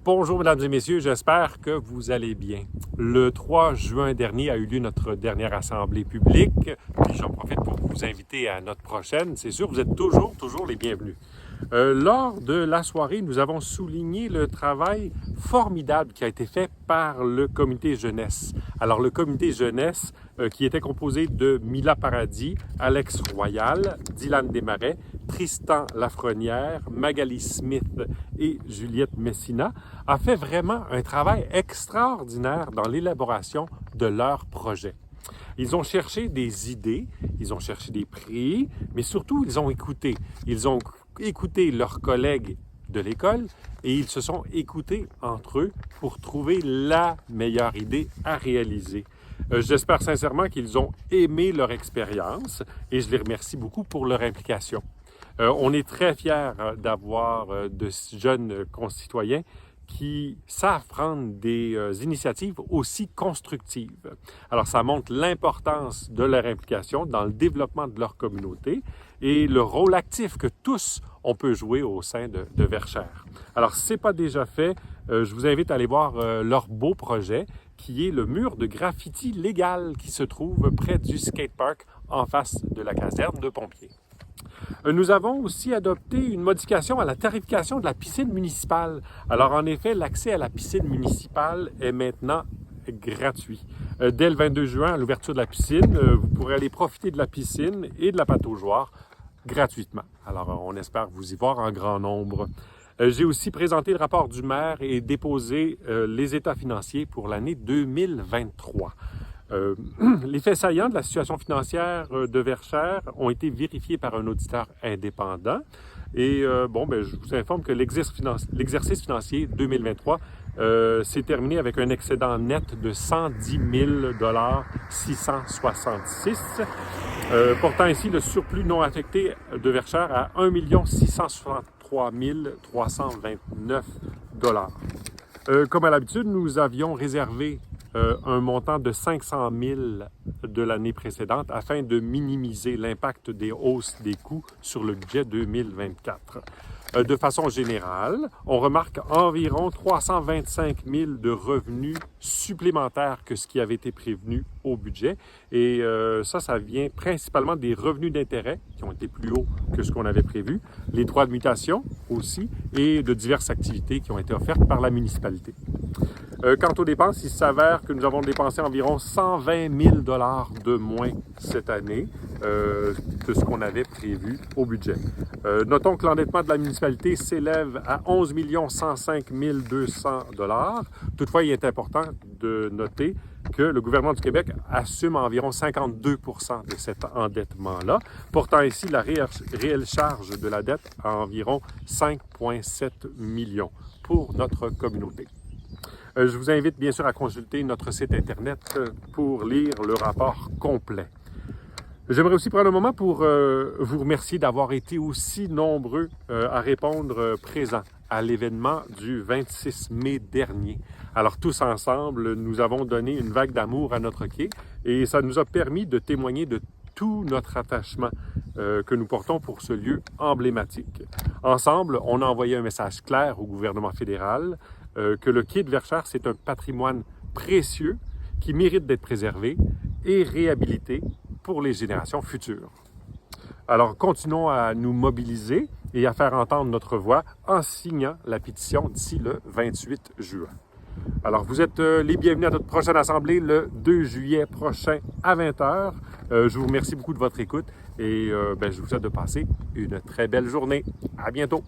Bonjour mesdames et messieurs, j'espère que vous allez bien. Le 3 juin dernier a eu lieu notre dernière assemblée publique, puis j'en profite pour vous inviter à notre prochaine. C'est sûr, vous êtes toujours les bienvenus. Lors de la soirée, nous avons souligné le travail formidable qui a été fait par le comité jeunesse. Alors le comité jeunesse qui était composé de Mila Paradis, Alex Royal, Dylan Desmarais, Tristan Lafrenière, Magali Smith et Juliette Messina, a fait vraiment un travail extraordinaire dans l'élaboration de leur projet. Ils ont cherché des idées, ils ont cherché des prix, mais surtout ils ont écouté. Ils ont écouté leurs collègues de l'école et ils se sont écoutés entre eux pour trouver la meilleure idée à réaliser. J'espère sincèrement qu'ils ont aimé leur expérience et je les remercie beaucoup pour leur implication. On est très fiers d'avoir de jeunes concitoyens qui savent prendre des initiatives aussi constructives. Alors, ça montre l'importance de leur implication dans le développement de leur communauté et le rôle actif que tous on peut jouer au sein de Verchères. Alors, si ce n'est pas déjà fait, je vous invite à aller voir leur beau projet qui est le mur de graffiti légal qui se trouve près du skatepark en face de la caserne de pompiers. Nous avons aussi adopté une modification à la tarification de la piscine municipale. Alors, en effet, l'accès à la piscine municipale est maintenant gratuit. Dès le 22 juin, à l'ouverture de la piscine, vous pourrez aller profiter de la piscine et de la pataugeoire gratuitement. Alors, on espère vous y voir en grand nombre. J'ai aussi présenté le rapport du maire et déposé les états financiers pour l'année 2023. Les faits saillants de la situation financière de Verchères ont été vérifiés par un auditeur indépendant. Et je vous informe que l'exercice financier 2023 s'est terminé avec un excédent net de 110 666, portant ainsi le surplus non affecté de Verchères à 1 663 329 $. Comme à l'habitude, nous avions réservé un montant de 500 000 de l'année précédente afin de minimiser l'impact des hausses des coûts sur le budget 2024. De façon générale, on remarque environ 325 000 de revenus supplémentaires que ce qui avait été prévenu au budget. Et ça vient principalement des revenus d'intérêt qui ont été plus hauts que ce qu'on avait prévu, les droits de mutation aussi, et de diverses activités qui ont été offertes par la municipalité. Quant aux dépenses, il s'avère que nous avons dépensé environ 120 000 $ de moins cette année que ce qu'on avait prévu au budget. Notons que l'endettement de la municipalité s'élève à 11 105 200 $. Toutefois, il est important de noter que le gouvernement du Québec assume environ 52 % de cet endettement-là, portant ainsi la réelle charge de la dette à environ 5,7 millions pour notre communauté. Je vous invite bien sûr à consulter notre site Internet pour lire le rapport complet. J'aimerais aussi prendre un moment pour vous remercier d'avoir été aussi nombreux à répondre présents à l'événement du 26 mai dernier. Alors tous ensemble, nous avons donné une vague d'amour à notre quai et ça nous a permis de témoigner de tout notre attachement que nous portons pour ce lieu emblématique. Ensemble, on a envoyé un message clair au gouvernement fédéral que le quai de Verchères, c'est un patrimoine précieux qui mérite d'être préservé et réhabilité pour les générations futures. Alors, continuons à nous mobiliser et à faire entendre notre voix en signant la pétition d'ici le 28 juin. Alors, vous êtes les bienvenus à notre prochaine assemblée le 2 juillet prochain à 20h. Je vous remercie beaucoup de votre écoute et je vous souhaite de passer une très belle journée. À bientôt!